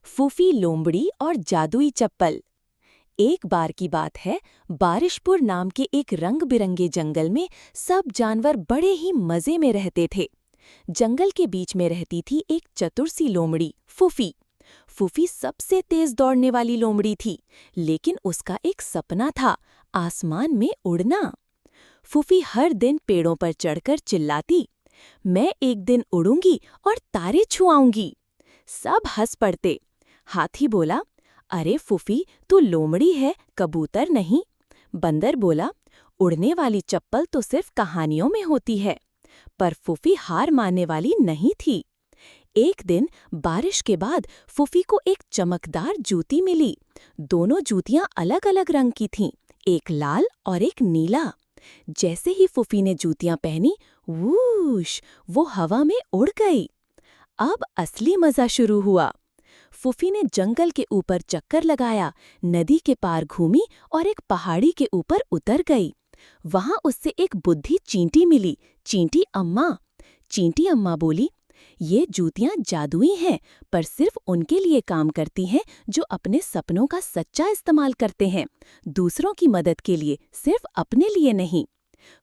फूफी लोमड़ी और जादुई चप्पल। एक बार की बात है, बारिशपुर नाम के एक रंग बिरंगे जंगल में सब जानवर बड़े ही मजे में रहते थे। जंगल के बीच में रहती थी एक चतुर सी लोमड़ी, फूफी। फूफी सबसे तेज दौड़ने वाली लोमड़ी थी, लेकिन उसका एक सपना था, आसमान में उड़ना। फूफी हर दिन पेड़ों पर चढ़कर चिल्लाती, मैं एक दिन उड़ूंगी और तारे छुआऊंगी। सब हंस पड़ते। हाथी बोला, अरे फूफी, तू लोमड़ी है, कबूतर नहीं। बंदर बोला, उड़ने वाली चप्पल तो सिर्फ कहानियों में होती है। पर फूफी हार मानने वाली नहीं थी। एक दिन बारिश के बाद फूफी को एक चमकदार जूती मिली। दोनों जूतियां अलग अलग रंग की थीं, एक लाल और एक नीला। जैसे ही फूफी ने जूतियां पहनी, वूश, वो हवा में उड़ गई। अब असली मजा शुरू हुआ। फूफी ने जंगल के ऊपर चक्कर लगाया, नदी के पार घूमी और एक पहाड़ी के ऊपर उतर गई। वहां उससे एक बुद्धि चींटी मिली, चींटी अम्मा। चींटी अम्मा बोली, ये जूतियां जादुई हैं, पर सिर्फ उनके लिए काम करती हैं जो अपने सपनों का सच्चा इस्तेमाल करते हैं, दूसरों की मदद के लिए, सिर्फ अपने लिए नहीं।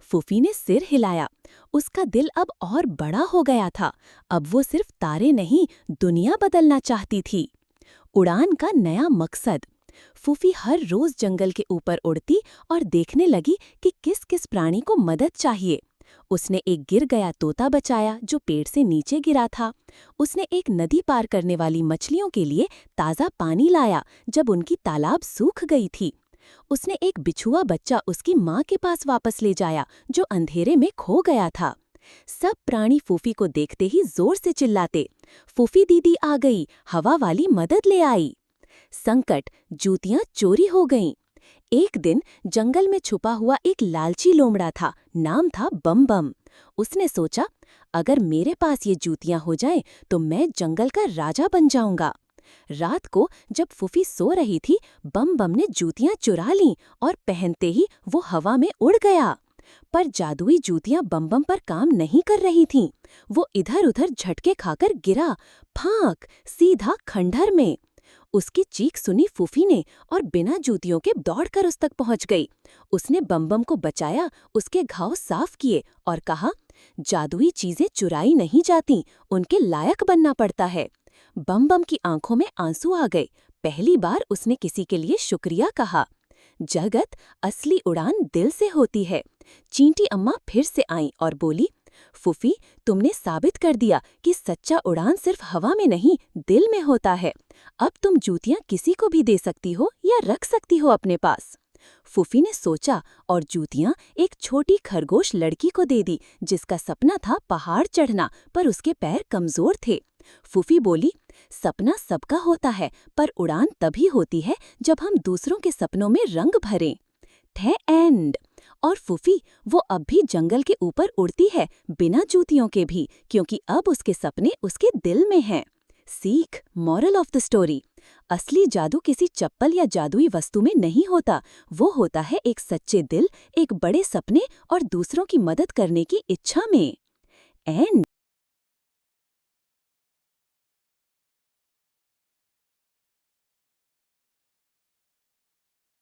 फूफी ने सिर हिलाया। उसका दिल अब और बड़ा हो गया था। अब वो सिर्फ तारे नहीं, दुनिया बदलना चाहती थी। उड़ान का नया मकसद। फूफी हर रोज जंगल के ऊपर उड़ती और देखने लगी कि किस किस प्राणी को मदद चाहिए। उसने एक गिर गया तोता बचाया जो पेड़ से नीचे गिरा था। उसने एक नदी पार करने वाली मछलियों के लिए ताज़ा पानी लाया जब उनकी तालाब सूख गई थी। उसने एक बिछुआ बच्चा उसकी माँ के पास वापस ले जाया जो अंधेरे में खो गया था। सब प्राणी फूफी को देखते ही जोर से चिल्लाते, फूफी दीदी आ गई, हवा वाली मदद ले आई। संकट, जूतियां चोरी हो गईं। एक दिन जंगल में छुपा हुआ एक लालची लोमड़ा था, नाम था बम बम। उसने सोचा, अगर मेरे पास ये जूतियां हो जाएं तो मैं जंगल का राजा बन जाऊंगा। रात को जब फूफी सो रही थी, बम बम ने जूतियां चुरा लीं और पहनते ही वो हवा में उड़ गया। पर जादुई जूतियां बम बम पर काम नहीं कर रही थीं। वो इधर-उधर झटके खाकर गिरा, फांक, सीधा खंडहर में। उसकी चीख सुनी फूफी ने और बिना जूतियों के दौड़कर उस तक पहुंच गई। उसने बम बम को बचाया, उसके घाव साफ किए और कहा, जादुई चीजें चुराई नहीं जाती, उनके लायक बनना पड़ता है। बम बम की आंखों में आंसू आ गए। पहली बार उसने किसी के लिए शुक्रिया कहा। जगत, असली उड़ान दिल से होती है। चींटी अम्मा फिर से आईं और बोली, फूफी, तुमने साबित कर दिया कि सच्चा उड़ान सिर्फ हवा में नहीं, दिल में होता है। अब तुम जूतियां किसी को भी दे सकती हो या रख सकती हो अपने पास। फूफी ने सोचा और जूतियां एक छोटी खरगोश लड़की को दे दी जिसका सपना था पहाड़ चढ़ना, पर उसके पैर कमजोर थे। फूफी बोली, सपना सबका होता है, पर उड़ान तभी होती है जब हम दूसरों के सपनों में रंग भरें। थे एंड। और फूफी, वो अब भी जंगल के ऊपर उड़ती है, बिना जूतियों के भी, क्योंकि अब उसके सपने उसके दिल में हैं। सीख, मॉरल ऑफ द स्टोरी, असली जादू किसी चप्पल या जादुई वस्तु में नहीं होता। वो होता है एक सच्चे दिल, एक बड़े सपने और दूसरों की मदद करने की इच्छा में। एंड